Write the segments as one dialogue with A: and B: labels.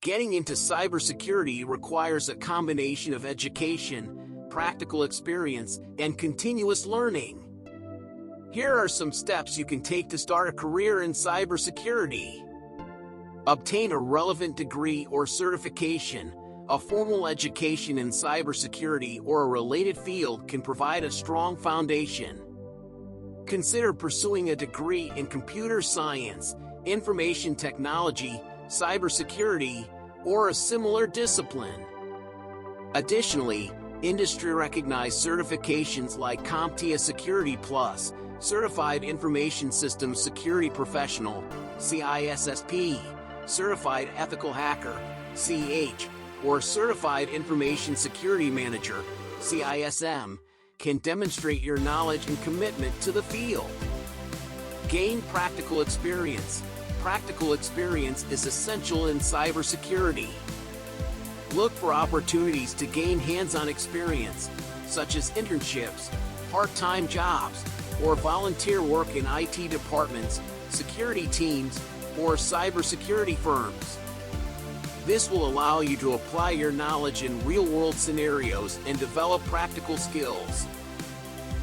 A: Getting into cybersecurity requires a combination of education, practical experience, and continuous learning. Here are some steps you can take to start a career in cybersecurity. Obtain a relevant degree or certification. A formal education in cybersecurity or a related field can provide a strong foundation. Consider pursuing a degree in computer science, information technology, cybersecurity, or a similar discipline. Additionally, industry-recognized certifications like CompTIA Security Plus, Certified Information Systems Security Professional, CISSP, Certified Ethical Hacker, CH, or Certified Information Security Manager, CISM, can demonstrate your knowledge and commitment to the field. Gain practical experience. Practical experience is essential in cybersecurity. Look for opportunities to gain hands-on experience, such as internships, part-time jobs, or volunteer work in IT departments, security teams, or cybersecurity firms. This will allow you to apply your knowledge in real-world scenarios and develop practical skills.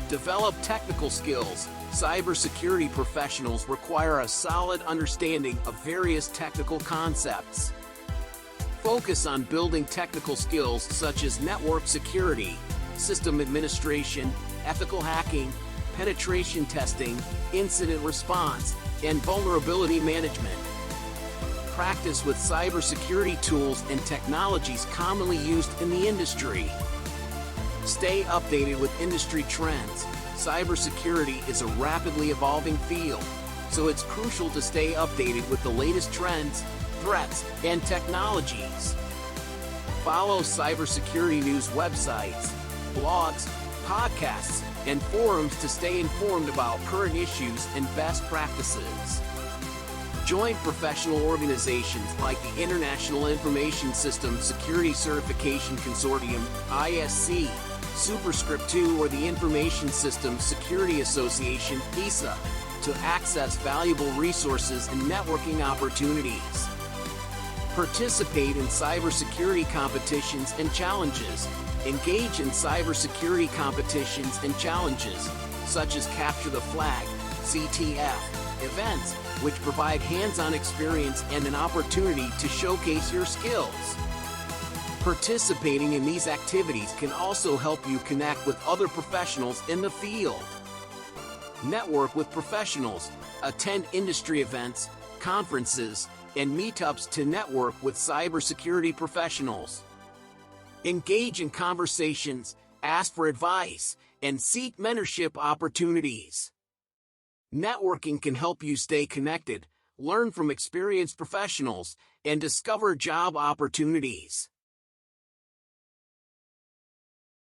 A: Develop technical skills. Cybersecurity professionals require a solid understanding of various technical concepts. Focus on building technical skills such as network security, system administration, ethical hacking, penetration testing, incident response, and vulnerability management. Practice with cybersecurity tools and technologies commonly used in the industry. Stay updated with industry trends. Cybersecurity is a rapidly evolving field, so it's crucial to stay updated with the latest trends, threats, and technologies. Follow cybersecurity news websites, blogs, podcasts, and forums to stay informed about current issues and best practices. Join professional organizations like the International Information Systems Security Certification Consortium, ISC, Superscript 2, or the Information Systems Security Association, ISA, to access valuable resources and networking opportunities. Participate in cybersecurity competitions and challenges. Engage in cybersecurity competitions and challenges, such as Capture the Flag, CTF, events, which provide hands-on experience and an opportunity to showcase your skills. Participating in these activities can also help you connect with other professionals in the field. Network with professionals. Attend industry events, conferences, and meetups to network with cybersecurity professionals. Engage in conversations, ask for advice, and seek mentorship opportunities. Networking can help you stay connected, learn from experienced professionals, and discover job opportunities.